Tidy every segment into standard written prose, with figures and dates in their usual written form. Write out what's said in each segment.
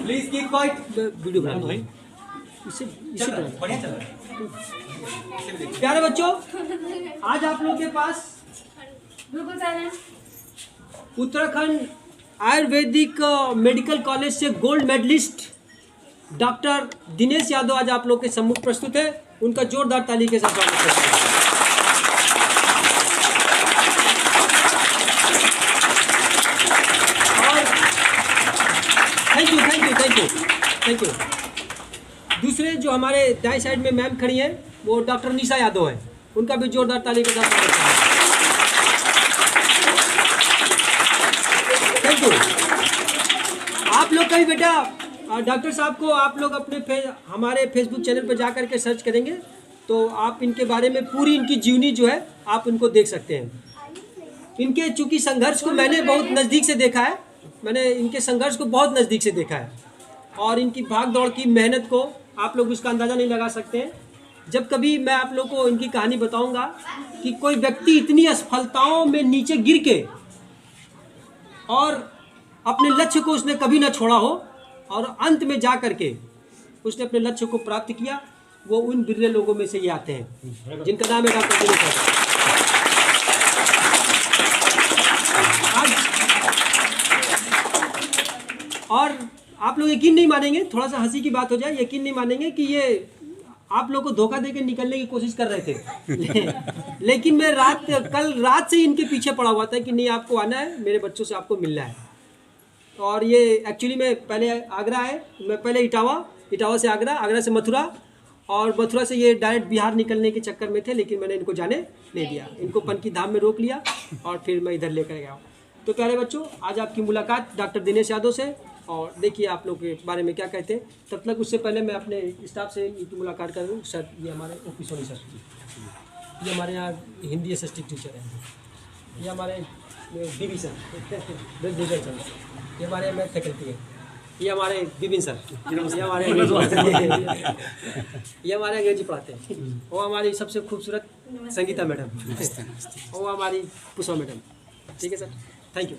Please keep quiet. Video बना दो भाई, इसे बढ़िया चल रहा है। प्यारे बच्चों, आज आप लोग के पास उत्तराखंड आयुर्वेदिक मेडिकल कॉलेज से gold medalist doctor Dinesh Yadav आज आप लोग के सम्मुख प्रस्तुत है। उनका जोरदार ताली के साथ स्वागत करते हैं। और थैंक यू। दूसरे जो हमारे दाएं साइड में मैम खड़ी हैं वो डॉक्टर निशा यादव है, उनका भी जोरदार ताली के साथ स्वागत करते हैं। Thank you. आप लोग का भी बेटा डॉक्टर साहब को आप लोग अपने हमारे फेसबुक चैनल पर जा कर के सर्च करेंगे तो आप इनके बारे में पूरी इनकी जीवनी जो है आप इनको देख सकते हैं। इनके चूँकि संघर्ष को मैंने बहुत नज़दीक से देखा है, मैंने इनके संघर्ष को बहुत नज़दीक से देखा है और इनकी भाग दौड़ की मेहनत को आप लोग उसका अंदाज़ा नहीं लगा सकते हैं। जब कभी मैं आप लोग को इनकी कहानी बताऊंगा कि कोई व्यक्ति इतनी असफलताओं में नीचे गिर के और अपने लक्ष्य को उसने कभी ना छोड़ा हो और अंत में जा करके उसने अपने लक्ष्य को प्राप्त किया, वो उन बिरले लोगों में से ये आते हैं जिनका नाम है डॉक्टर दिनेश यादव। और आप लोग यकीन नहीं मानेंगे, थोड़ा सा हंसी की बात हो जाए, यकीन नहीं मानेंगे कि ये आप लोग को धोखा देकर निकलने की कोशिश कर रहे थे लेकिन मैं कल रात से इनके पीछे पड़ा हुआ था कि नहीं आपको आना है, मेरे बच्चों से आपको मिलना है। और ये एक्चुअली में पहले आगरा है, मैं पहले इटावा से आगरा से मथुरा और मथुरा से ये डायरेक्ट बिहार निकलने के चक्कर में थे, लेकिन मैंने इनको जाने नहीं दिया, इनको पनकी धाम में रोक लिया और फिर मैं इधर लेकर गया। तो प्यारे बच्चों, आज आपकी मुलाकात डॉक्टर दिनेश यादव से, और देखिए आप लोग के बारे में क्या कहते हैं। तब तक उससे पहले मैं अपने स्टाफ से इनकी मुलाकात कर दूँ। सर, ये हमारे ओपी सोनी सर, ये हमारे यहाँ हिंदी असिस्टेंट टीचर हैं, ये हमारे बीबी सर, ये हमारे मैथ फैकल्टी है, ये हमारे बिपिन सर, ये हमारे अंग्रेजी पढ़ाते हैं, वो हमारी सबसे खूबसूरत संगीता मैडम, वो हमारी पुष्पा मैडम। ठीक है सर, थैंक यू।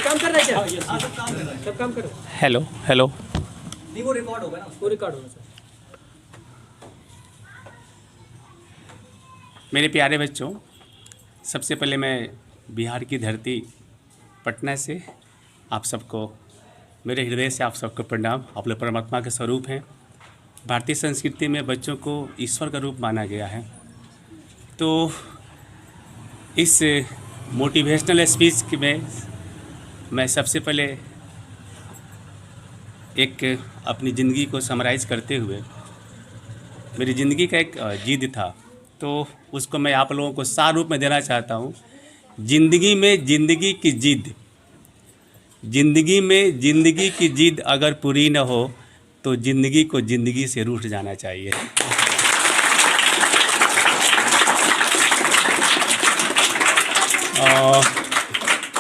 काम कर रहा है क्या? सब काम करो। हेलो नहीं, वो रिकॉर्ड होगा ना, वो रिकॉर्ड होगा सर। मेरे प्यारे बच्चों, सबसे पहले मैं बिहार की धरती पटना से आप सबको, मेरे हृदय से आप सबको प्रणाम। आप लोग परमात्मा के स्वरूप हैं। भारतीय संस्कृति में बच्चों को ईश्वर का रूप माना गया है। तो इस मोटिवेशनल स्पीच में मैं सबसे पहले एक अपनी ज़िंदगी को समराइज़ करते हुए, मेरी ज़िंदगी का एक जिद था, तो उसको मैं आप लोगों को सार रूप में देना चाहता हूँ। ज़िंदगी में ज़िंदगी की जिद, ज़िंदगी में ज़िंदगी की जिद अगर पूरी न हो तो ज़िंदगी को ज़िंदगी से रूठ जाना चाहिए।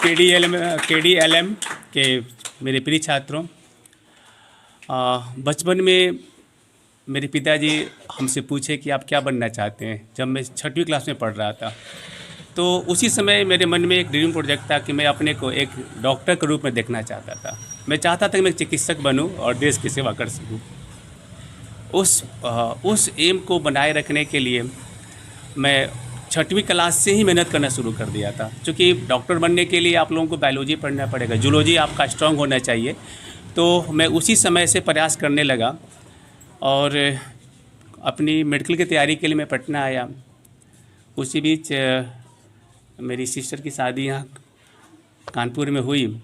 KDLM के मेरे प्रिय छात्रों, बचपन में मेरे पिताजी हमसे पूछे कि आप क्या बनना चाहते हैं। जब मैं 6वीं क्लास में पढ़ रहा था तो उसी समय मेरे मन में एक ड्रीम प्रोजेक्ट था कि मैं अपने को एक डॉक्टर के रूप में देखना चाहता था। मैं चाहता था कि मैं चिकित्सक बनूं और देश की सेवा कर सकूं। उस एम को बनाए रखने के लिए मैं 6वीं क्लास से ही मेहनत करना शुरू कर दिया था। क्योंकि डॉक्टर बनने के लिए आप लोगों को बायोलॉजी पढ़ना पड़ेगा, जूलॉजी आपका स्ट्रांग होना चाहिए। तो मैं उसी समय से प्रयास करने लगा और अपनी मेडिकल की तैयारी के लिए मैं पटना आया। उसी बीच मेरी सिस्टर की शादी यहाँ कानपुर में हुई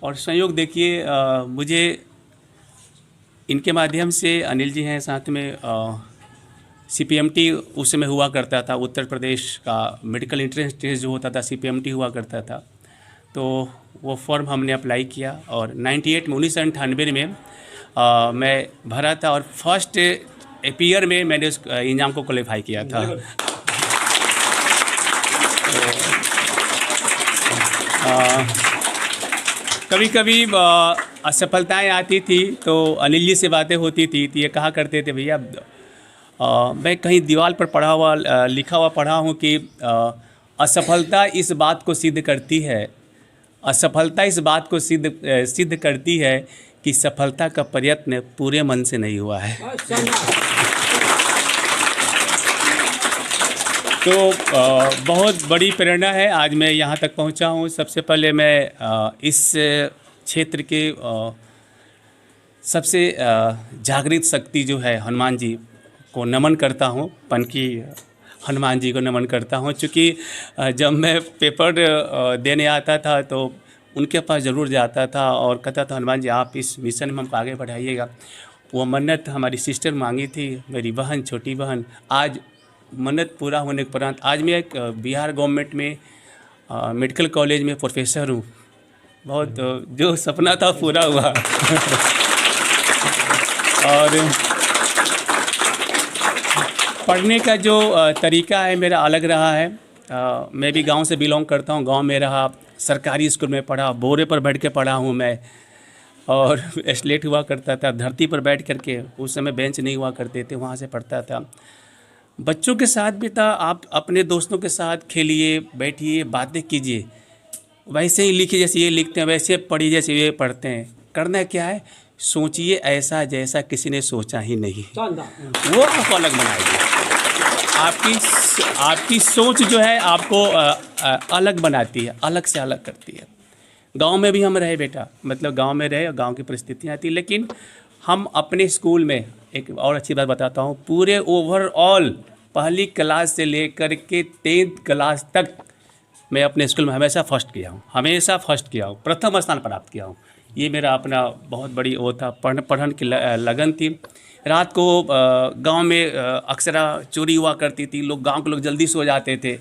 और संयोग देखिए मुझे इनके माध्यम से, अनिल जी हैं साथ में, CPMT उस समय हुआ करता था, उत्तर प्रदेश का मेडिकल एंट्रेंस टेस्ट जो होता था CPMT हुआ करता था। तो वो फॉर्म हमने अप्लाई किया और 1998 में मैं भरा था और फर्स्ट ईयर में मैंने उस एग्ज़ाम को क्वालिफाई किया था। कभी कभी असफलताएं आती थी तो अनिल जी से बातें होती थी तो ये कहा करते थे भैया मैं कहीं दीवार पर पढ़ा हुआ लिखा हुआ पढ़ा हूँ कि असफलता इस बात को सिद्ध करती है, असफलता इस बात को सिद्ध करती है कि सफलता का प्रयत्न पूरे मन से नहीं हुआ है। तो बहुत बड़ी प्रेरणा है आज मैं यहाँ तक पहुँचा हूँ। सबसे पहले मैं इस क्षेत्र के सबसे जागृत शक्ति जो है हनुमान जी को नमन करता हूँ, पनकी हनुमान जी को नमन करता हूँ। चूँकि जब मैं पेपर देने आता था तो उनके पास ज़रूर जाता था और कहता था हनुमान जी आप इस मिशन में हमको आगे बढ़ाइएगा। वो मन्नत हमारी सिस्टर मांगी थी, मेरी बहन, छोटी बहन, आज मन्नत पूरा होने के उपरांत आज मैं एक बिहार गवर्नमेंट में मेडिकल कॉलेज में प्रोफेसर हूँ। बहुत जो सपना था पूरा हुआ। और पढ़ने का जो तरीका है मेरा अलग रहा है। मैं भी गांव से बिलोंग करता हूं, गांव में रहा, सरकारी स्कूल में पढ़ा, बोरे पर बैठ के पढ़ा हूं मैं, और स्लेट हुआ करता था धरती पर बैठ करके, उस समय बेंच नहीं हुआ करते थे, वहां से पढ़ता था। बच्चों के साथ भी था, आप अपने दोस्तों के साथ खेलिए, बैठिए, बातें कीजिए, वैसे ही लिखिए जैसे ये लिखते हैं, वैसे पढ़िए जैसे ये पढ़ते हैं। करना क्या है, सोचिए ऐसा जैसा किसी ने सोचा ही नहीं, वो आपको अलग बनाएगी। आपकी सोच जो है आपको अलग बनाती है, अलग से अलग करती है। गांव में भी हम रहे बेटा, मतलब गांव में रहे और गांव की परिस्थितियाँ थी, लेकिन हम अपने स्कूल में एक और अच्छी बात बताता हूँ, पूरे ओवरऑल पहली क्लास से लेकर के 10th क्लास तक मैं अपने स्कूल में हमेशा फर्स्ट किया हूँ, हमेशा फर्स्ट किया हूँ, प्रथम स्थान प्राप्त किया हूँ। ये मेरा अपना बहुत बड़ी वो था, पढ़न की लगन थी। रात को गांव में अक्सर चोरी हुआ करती थी, गांव के लोग जल्दी सो जाते थे,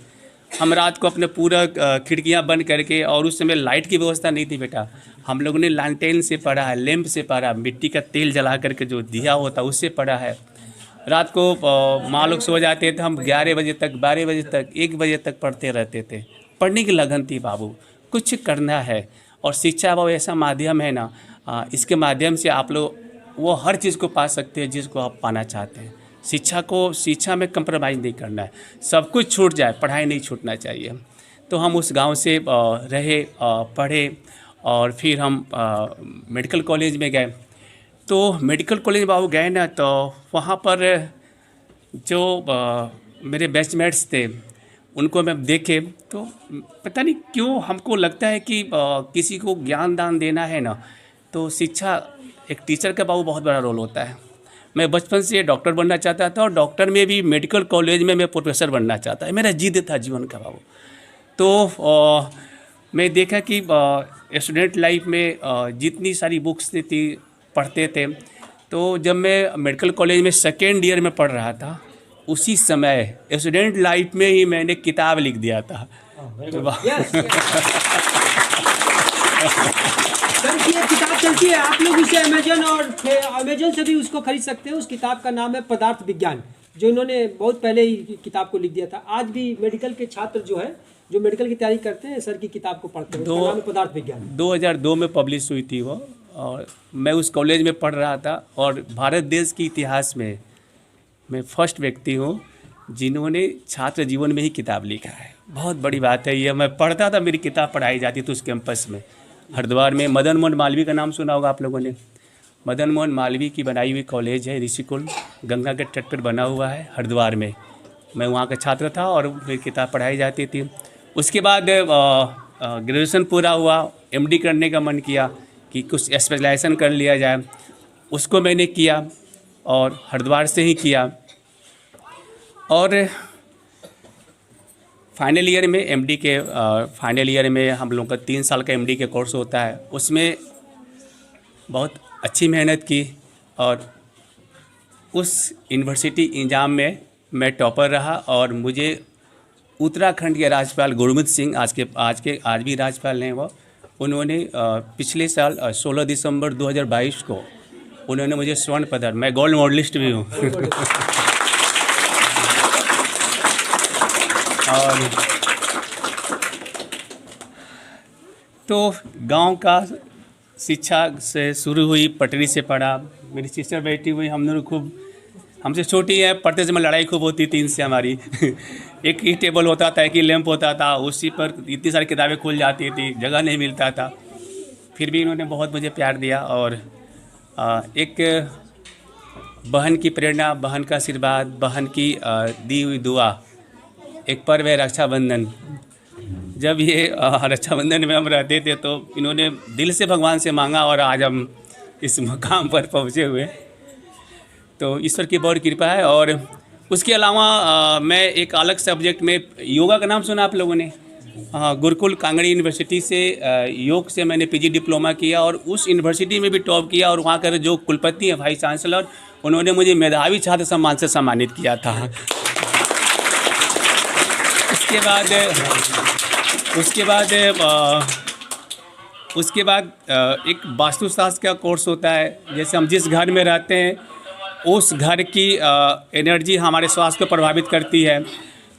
हम रात को अपने पूरा खिड़कियां बंद करके, और उस समय लाइट की व्यवस्था नहीं थी बेटा, हम लोगों ने लालटेन से पढ़ा है, लैंप से पढ़ा, मिट्टी का तेल जला करके जो दिया होता उससे पढ़ा है। रात को माँ लोग सो जाते थे, हम 11 बजे तक, 12 बजे तक, 1 बजे तक पढ़ते रहते थे। पढ़ने की लगन थी बाबू, कुछ करना है। और शिक्षा बाबू ऐसा माध्यम है ना, इसके माध्यम से आप लोग वो हर चीज़ को पा सकते हैं जिसको आप पाना चाहते हैं। शिक्षा में कंप्रोमाइज़ नहीं करना है, सब कुछ छूट जाए, पढ़ाई नहीं छूटना चाहिए। तो हम उस गांव से रहे, पढ़े, और फिर हम मेडिकल कॉलेज में गए। तो मेडिकल कॉलेज बाबू गए ना, तो वहाँ पर जो मेरे बैचमेट्स थे उनको मैं देखे तो पता नहीं क्यों हमको लगता है कि किसी को ज्ञान दान देना है ना, तो शिक्षा, एक टीचर का बाबू बहुत बड़ा रोल होता है। मैं बचपन से डॉक्टर बनना चाहता था, और डॉक्टर में भी मेडिकल कॉलेज में मैं प्रोफेसर बनना चाहता है, मेरा जिद था जीवन का बाबू। तो मैं देखा कि स्टूडेंट लाइफ में जितनी सारी बुक्स थी, पढ़ते थे, तो जब मैं मेडिकल कॉलेज में 2nd ईयर में पढ़ रहा था, उसी समय स्टूडेंट लाइफ में ही मैंने किताब लिख दिया था। किताब चलती है, आप लोग उसे अमेजन से भी उसको खरीद सकते हैं। उस किताब का नाम है पदार्थ विज्ञान, जो इन्होंने बहुत पहले ही किताब को लिख दिया था। आज भी मेडिकल के छात्र जो है, जो मेडिकल की तैयारी करते हैं, सर की किताब को पढ़ते हैं। उसका नाम है पदार्थ विज्ञान। 2002 में पब्लिश हुई थी वो, और मैं उस कॉलेज में पढ़ रहा था। और भारत देश के इतिहास में मैं फर्स्ट व्यक्ति हूँ जिन्होंने छात्र जीवन में ही किताब लिखा है। बहुत बड़ी बात है ये। मैं पढ़ता था, मेरी किताब पढ़ाई जाती थी उस कैंपस में, हरिद्वार में। मदन मोहन मालवीय का नाम सुना होगा आप लोगों ने। मदन मोहन मालवीय की बनाई हुई कॉलेज है ऋषिकुल, गंगा के तट पर बना हुआ है हरिद्वार में। मैं वहाँ का छात्र था और मेरी किताब पढ़ाई जाती थी। उसके बाद ग्रेजुएशन पूरा हुआ, MD करने का मन किया कि कुछ स्पेशलाइजेशन कर लिया जाए। उसको मैंने किया और हरिद्वार से ही किया। और फाइनल ईयर में MD के फाइनल ईयर में हम लोग का 3 साल का MD के कोर्स होता है। उसमें बहुत अच्छी मेहनत की और उस यूनिवर्सिटी एग्ज़ाम में मैं टॉपर रहा। और मुझे उत्तराखंड के राज्यपाल गुरमीत सिंह, आज भी राज्यपाल हैं वो, उन्होंने पिछले साल 16 दिसंबर 2022 को उन्होंने मुझे स्वर्ण पदक, मैं गोल्ड मेडलिस्ट भी हूँ और तो गांव का शिक्षा से शुरू हुई, पटरी से पढ़ा। मेरी सिस्टर बैठी हुई, हम दोनों खूब, हमसे छोटी है, पढ़ते समय लड़ाई खूब होती थी इनसे हमारी। एक ही टेबल होता था, एक ही लैंप होता था, उसी पर इतनी सारी किताबें खुल जाती थी, जगह नहीं मिलता था। फिर भी इन्होंने बहुत मुझे प्यार दिया। और एक बहन की प्रेरणा, बहन का आशीर्वाद, बहन की दी हुई दुआ। एक पर्व है रक्षाबंधन। जब ये रक्षाबंधन में हम रहते थे तो इन्होंने दिल से भगवान से मांगा और आज हम इस मुकाम पर पहुँचे हुए। तो ईश्वर की बहुत कृपा है। और उसके अलावा मैं एक अलग सब्जेक्ट में, योगा का नाम सुना आप लोगों ने? गुरुकुल कांगड़ी यूनिवर्सिटी से योग से मैंने पीजी डिप्लोमा किया और उस यूनिवर्सिटी में भी टॉप किया। और वहाँ का जो कुलपति हैं, वाइस चांसलर, उन्होंने मुझे मेधावी छात्र सम्मान से सम्मानित किया था। उसके बाद एक वास्तुशास्त्र का कोर्स होता है। जैसे हम जिस घर में रहते हैं उस घर की एनर्जी हमारे स्वास्थ्य को प्रभावित करती है।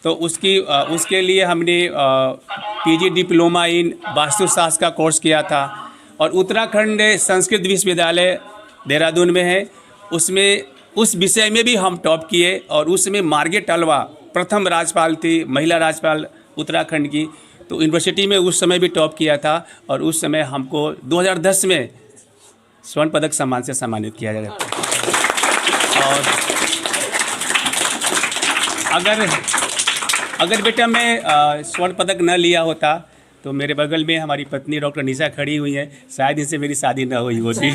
तो उसके लिए हमने पीजी डिप्लोमा इन वास्तुशास्त्र का कोर्स किया था। और उत्तराखंड संस्कृत विश्वविद्यालय देहरादून में है, उसमें उस विषय में भी हम टॉप किए। और उसमें मार्गरेट अल्वा प्रथम राज्यपाल थी, महिला राज्यपाल उत्तराखंड की। तो यूनिवर्सिटी में उस समय भी टॉप किया था। और उस समय हमको 2010 में स्वर्ण पदक सम्मान से सम्मानित किया गया। और अगर बेटा मैं स्वर्ण पदक न लिया होता तो मेरे बगल में हमारी पत्नी डॉक्टर निशा खड़ी हुई है, शायद इनसे मेरी शादी न हुई होती।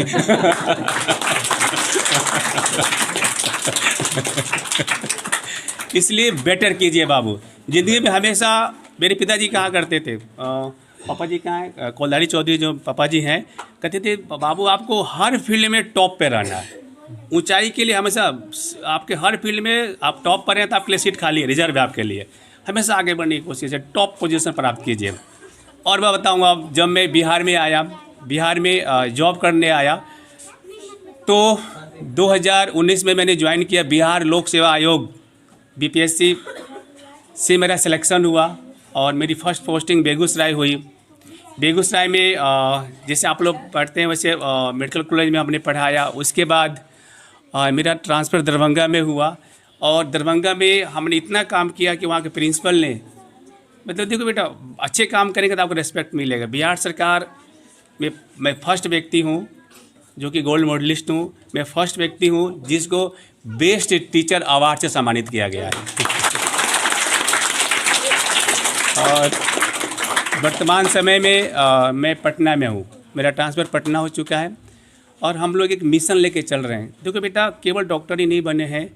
इसलिए बेटर कीजिए बाबू ज़िंदगी में। हमेशा मेरे पिताजी कहा करते थे, पापा जी कहाँ हैं, कोल्हारी चौधरी जो पापा जी हैं, कहते थे बाबू आपको हर फील्ड में टॉप पे रहना है। ऊंचाई के लिए हमेशा आपके हर फील्ड में आप टॉप पर हैं तो आपके लिए सीट खाली है, रिजर्व है आपके लिए। हमेशा आगे बढ़ने की कोशिश है, टॉप पोजीशन प्राप्त कीजिए। और मैं बताऊंगा, जब मैं बिहार में जॉब करने आया तो 2019 में मैंने ज्वाइन किया बिहार लोक सेवा आयोग, बीपीएससी से मेरा सिलेक्शन हुआ। और मेरी फर्स्ट पोस्टिंग बेगूसराय हुई। बेगूसराय में जैसे आप लोग पढ़ते हैं वैसे मेडिकल कॉलेज में हमने पढ़ाया। उसके बाद मेरा ट्रांसफ़र दरभंगा में हुआ। और दरभंगा में हमने इतना काम किया कि वहाँ के प्रिंसिपल ने, मतलब देखो बेटा अच्छे काम करेंगे तो आपको रिस्पेक्ट मिलेगा। बिहार सरकार में मैं फर्स्ट व्यक्ति हूँ जो कि गोल्ड मेडलिस्ट हूँ। मैं फर्स्ट व्यक्ति हूँ जिसको बेस्ट टीचर अवार्ड से सम्मानित किया गया है। और वर्तमान समय में मैं पटना में हूँ, मेरा ट्रांसफ़र पटना हो चुका है। और हम लोग एक मिशन लेके चल रहे हैं। देखो बेटा केवल डॉक्टर ही नहीं बने हैं,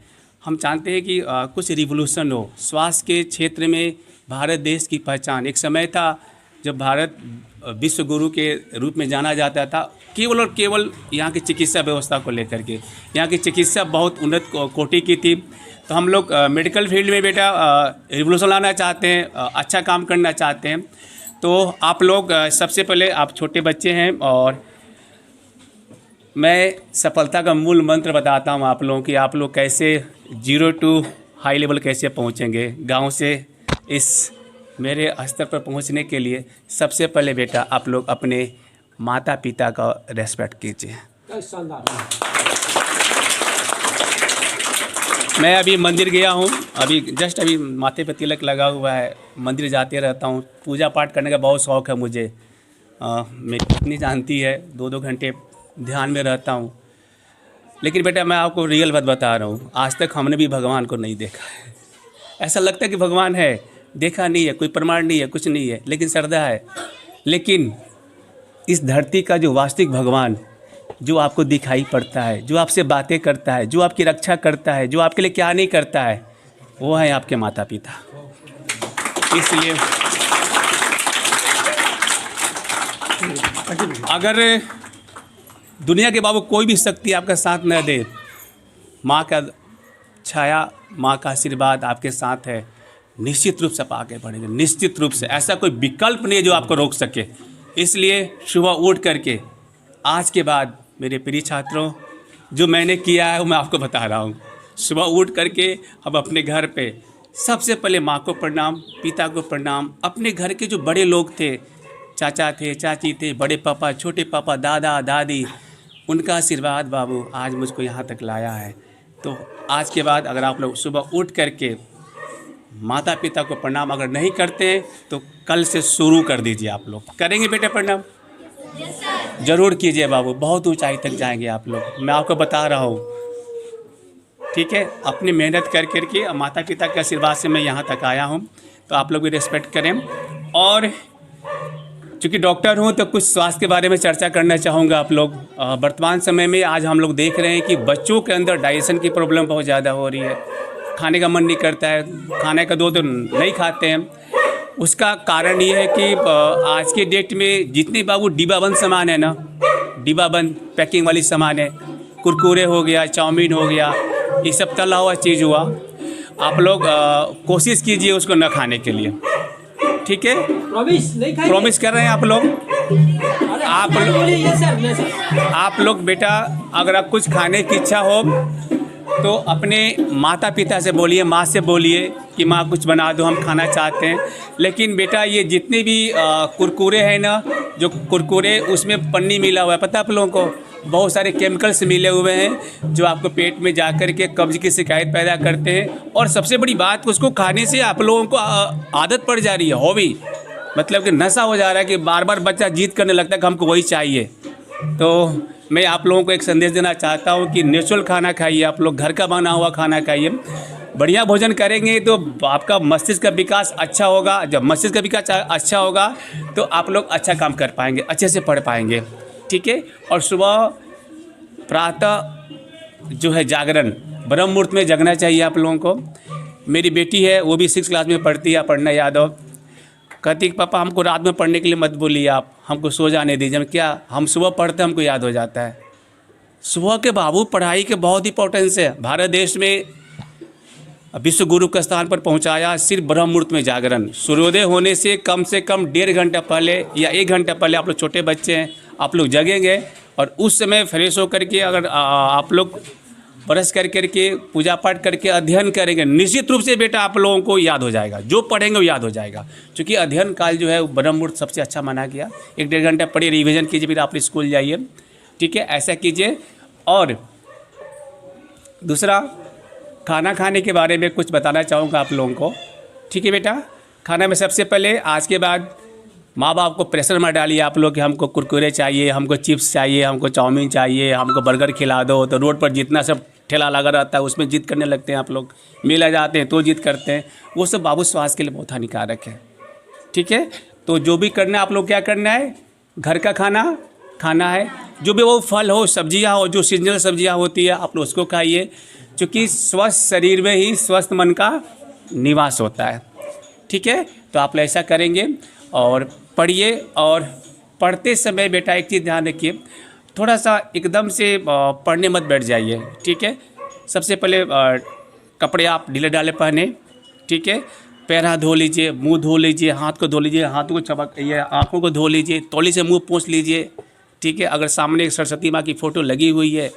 हम चाहते हैं कि कुछ रिवोल्यूशन हो स्वास्थ्य के क्षेत्र में। भारत देश की पहचान, एक समय था जब भारत विश्व गुरु के रूप में जाना जाता था केवल और केवल यहाँ की चिकित्सा व्यवस्था को लेकर के। यहाँ की चिकित्सा बहुत उन्नत कोटि की थी। तो हम लोग मेडिकल फील्ड में बेटा रिवोल्यूशन लाना चाहते हैं, अच्छा काम करना चाहते हैं। तो आप लोग सबसे पहले आप छोटे बच्चे हैं और मैं सफलता का मूल मंत्र बताता हूँ आप लोगों की, आप लोग कैसे 0 टू हाई लेवल कैसे पहुँचेंगे। गांव से इस मेरे स्तर पर पहुँचने के लिए सबसे पहले बेटा आप लोग अपने माता पिता का रेस्पेक्ट कीजिए। मैं अभी मंदिर गया हूँ, अभी जस्ट अभी माथे पे तिलक लगा हुआ है। मंदिर जाते रहता हूँ, पूजा पाठ करने का बहुत शौक़ है मुझे। मेरी पत्नी जानती है, 2-2 घंटे ध्यान में रहता हूँ। लेकिन बेटा मैं आपको रियल बात बता रहा हूँ, आज तक हमने भी भगवान को नहीं देखा है। ऐसा लगता है कि भगवान है, देखा नहीं है, कोई प्रमाण नहीं है, कुछ नहीं है, लेकिन श्रद्धा है। लेकिन इस धरती का जो वास्तविक भगवान, जो आपको दिखाई पड़ता है, जो आपसे बातें करता है, जो आपकी रक्षा करता है, जो आपके लिए क्या नहीं करता है, वो है आपके माता पिता। इसलिए अगर दुनिया के बाबू कोई भी शक्ति आपका साथ न दे, माँ का छाया, माँ का आशीर्वाद आपके साथ है, निश्चित रूप से आप आगे बढ़ेंगे। निश्चित रूप से ऐसा कोई विकल्प नहीं है जो आपको रोक सके। इसलिए सुबह उठ करके आज के बाद मेरे प्रिय छात्रों, जो मैंने किया है वो मैं आपको बता रहा हूँ। सुबह उठ करके अब अपने घर पे सबसे पहले माँ को प्रणाम, पिता को प्रणाम, अपने घर के जो बड़े लोग थे चाचा थे, चाची थे, बड़े पापा, छोटे पापा, दादा दादी, उनका आशीर्वाद बाबू आज मुझको यहाँ तक लाया है। तो आज के बाद अगर आप लोग सुबह उठ करके माता पिता को प्रणाम अगर नहीं करते हैं तो कल से शुरू कर दीजिए। आप लोग करेंगे बेटे प्रणाम? ज़रूर कीजिए बाबू, बहुत ऊंचाई तक जाएंगे आप लोग, मैं आपको बता रहा हूँ। ठीक है, अपनी मेहनत कर करके माता पिता के आशीर्वाद से मैं यहाँ तक आया हूँ, तो आप लोग भी रिस्पेक्ट करें। और चूँकि डॉक्टर हूँ तो कुछ स्वास्थ्य के बारे में चर्चा करना चाहूँगा। आप लोग वर्तमान समय में आज हम लोग देख रहे हैं कि बच्चों के अंदर डाइजेशन की प्रॉब्लम बहुत ज़्यादा हो रही है, खाने का मन नहीं करता है, खाने का 2 दिन नहीं खाते हैं। उसका कारण ये है कि आज के डेट में जितने बाबू डिब्बाबंद सामान है ना, डिब्बाबंद पैकिंग वाली सामान है, कुरकुरे हो गया, चाउमीन हो गया, ये सब तला हुआ चीज़ हुआ, आप लोग कोशिश कीजिए उसको न खाने के लिए। ठीक है, प्रॉमिस कर रहे हैं आप लोग। आप लोग बेटा अगर आप कुछ खाने की इच्छा हो तो अपने माता पिता से बोलिए, माँ से बोलिए कि माँ कुछ बना दो, हम खाना चाहते हैं। लेकिन बेटा ये जितने भी कुरकुरे हैं ना, जो कुरकुरे उसमें पन्नी मिला हुआ है, पता है आप लोगों को, बहुत सारे केमिकल्स मिले हुए हैं जो आपको पेट में जा कर के कब्ज की शिकायत पैदा करते हैं। और सबसे बड़ी बात, उसको खाने से आप लोगों को आदत पड़ जा रही है, हॉबी, मतलब कि नशा हो जा रहा है कि बार बार बच्चा जिद करने लगता है कि हमको वही चाहिए। तो मैं आप लोगों को एक संदेश देना चाहता हूँ कि नेचुरल खाना खाइए, आप लोग घर का बना हुआ खाना खाइए। बढ़िया भोजन करेंगे तो आपका मस्तिष्क का विकास अच्छा होगा। जब मस्तिष्क का विकास अच्छा होगा तो आप लोग अच्छा काम कर पाएंगे, अच्छे से पढ़ पाएंगे। ठीक है, और सुबह प्रातः जो है जागरण, ब्रह्म मुहूर्त में जगना चाहिए आप लोगों को। मेरी बेटी है, वो भी 6 क्लास में पढ़ती है, पढ़ना याद हो, कहती कि पापा हमको रात में पढ़ने के लिए मत बोलिए, आप हमको सो जाने दीजिए। क्या हम सुबह पढ़ते हैं, हमको याद हो जाता है। सुबह के बाबू पढ़ाई के बहुत इंपॉर्टेंस है। भारत देश में विश्व गुरु के स्थान पर पहुंचाया सिर्फ ब्रह्म मुहूर्त में जागरण। सूर्योदय होने से कम 1.5 घंटा पहले या 1 घंटा पहले, आप लोग छोटे बच्चे हैं, आप लोग जगेंगे और उस समय फ्रेश होकर के अगर आप लोग ब्रश कर करके पूजा पाठ करके अध्ययन करेंगे, निश्चित रूप से बेटा आप लोगों को याद हो जाएगा, जो पढ़ेंगे वो याद हो जाएगा। क्योंकि अध्ययन काल जो है ब्रह्म मुहूर्त सबसे अच्छा माना गया। 1-1.5 घंटा पढ़िए, रिवीजन कीजिए, फिर आप स्कूल जाइए। ठीक है, ऐसा कीजिए। और दूसरा, खाना खाने के बारे में कुछ बताना चाहूँगा आप लोगों को। ठीक है बेटा, खाना में सबसे पहले आज के बाद माँ बाप को प्रेशर मत डालिए आप लोग कि हमको कुरकुरे चाहिए, हमको चिप्स चाहिए, हमको चाउमीन चाहिए, हमको बर्गर खिला दो। तो रोड पर जितना सब ठेला लगा रहता है उसमें जिद करने लगते हैं आप लोग, मेला जाते हैं तो जिद करते हैं, वो सब बाबू स्वास्थ्य के लिए बहुत हानिकारक है। ठीक है, तो जो भी करना है आप लोग क्या करना है, घर का खाना खाना है। जो भी वो फल हो, सब्जियां हो, जो सीजनल सब्जियां होती है आप लोग उसको खाइए, क्योंकि स्वस्थ शरीर में ही स्वस्थ मन का निवास होता है। ठीक है, तो आप लोग ऐसा करेंगे और पढ़िए। और पढ़ते समय बेटा एक चीज़ ध्यान रखिए, थोड़ा सा एकदम से पढ़ने मत बैठ जाइए। ठीक है, सबसे पहले कपड़े आप ढीले ढाले पहने। ठीक है, पैर हाथ धो लीजिए, मुंह धो लीजिए, हाथ को धो लीजिए, हाथों को चमक ये आँखों को धो लीजिए, तौली से मुंह पोंछ लीजिए। ठीक है, अगर सामने एक सरस्वती माँ की फ़ोटो लगी हुई है,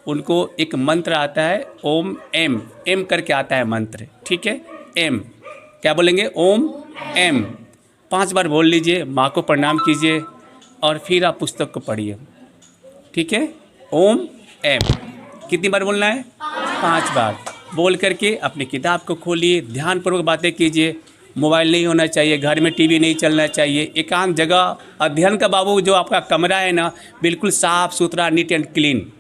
उनको एक मंत्र आता है ओम एम, एम करके आता है मंत्र। ठीक है, एम क्या बोलेंगे, ओम एम 5 बार बोल लीजिए, माँ को प्रणाम कीजिए और फिर आप पुस्तक को पढ़िए। ठीक है, ओम एम कितनी बार बोलना है, 5 बार बोल करके अपनी किताब को खोलिए, ध्यानपूर्वक बातें कीजिए। मोबाइल नहीं होना चाहिए, घर में टीवी नहीं चलना चाहिए, एकांत जगह अध्ययन का बाबू जो आपका कमरा है ना, बिल्कुल साफ़ सुथरा, नीट एंड क्लीन।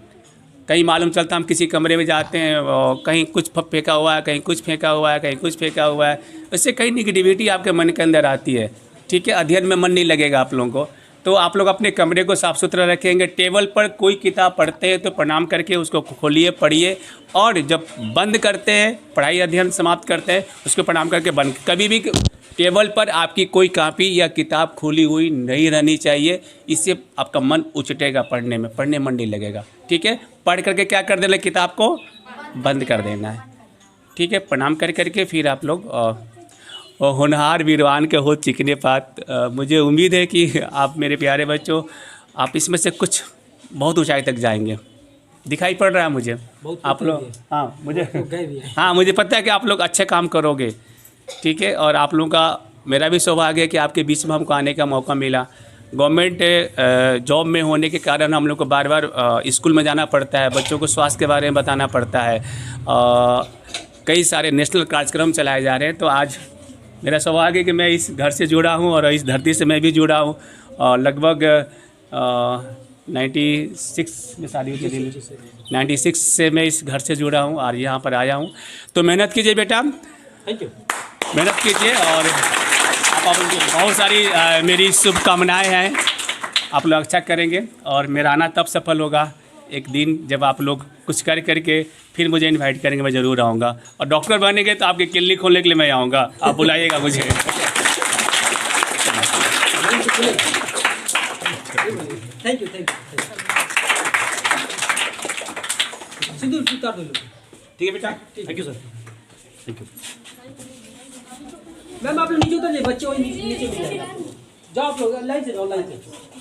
कहीं मालूम चलता हम किसी कमरे में जाते हैं और कहीं कुछ फेंका हुआ है, कहीं कुछ फेंका हुआ है, कहीं कुछ फेंका हुआ है, इससे कहीं निगेटिविटी आपके मन के अंदर आती है। ठीक है, अध्ययन में मन नहीं लगेगा आप लोगों को। तो आप लोग अपने कमरे को साफ़ सुथरा रखेंगे। टेबल पर कोई किताब पढ़ते हैं तो प्रणाम करके उसको खोलिए, पढ़िए, और जब बंद करते हैं, पढ़ाई अध्ययन समाप्त करते हैं, उसको प्रणाम करके बंद। कभी भी टेबल पर आपकी कोई कॉपी या किताब खुली हुई नहीं रहनी चाहिए, इससे आपका मन उचटेगा, पढ़ने में मन नहीं लगेगा। ठीक है, पढ़ करके क्या कर देना, किताब को बंद कर देना है। ठीक है, प्रणाम कर करके फिर आप लोग होनहार वीरवान के हो चिकने पात। मुझे उम्मीद है कि आप मेरे प्यारे बच्चों, आप इसमें से कुछ बहुत ऊंचाई तक जाएंगे, दिखाई पड़ रहा है मुझे आप लोग। हाँ मुझे पता है कि आप लोग अच्छे काम करोगे। ठीक है, और आप लोगों का मेरा भी सौभाग्य है कि आपके बीच में हमको आने का मौका मिला। गवर्नमेंट जॉब में होने के कारण हम लोग को बार बार स्कूल में जाना पड़ता है, बच्चों को स्वास्थ्य के बारे में बताना पड़ता है, कई सारे नेशनल कार्यक्रम चलाए जा रहे हैं। तो आज मेरा सौभाग्य है कि मैं इस घर से जुड़ा हूँ और इस धरती से मैं भी जुड़ा हूँ। और लगभग 96 में शादी हुई थी, 96 से मैं इस घर से जुड़ा हूँ और यहाँ पर आया हूँ। तो मेहनत कीजिए बेटा, थैंक यू। मेहनत कीजिए और आप बहुत सारी मेरी शुभकामनाएं हैं। आप लोग अच्छा करेंगे और मेरा आना तब सफल होगा एक दिन जब आप लोग कुछ करके फिर मुझे इनवाइट करेंगे, मैं ज़रूर आऊँगा। और डॉक्टर बनेंगे तो आपके क्लिनिक खोलने के लिए मैं आऊँगा, आप बुलाइएगा मुझे। Thank you. सिंदूर उतार दो लोग। ठीक है बेटा, thank you sir, thank you. Ma'am आप लोग नीचे उतर जाइए, बच्चे वही नीचे जाओ, आप लोग लाइन से जाओ, लाइन से।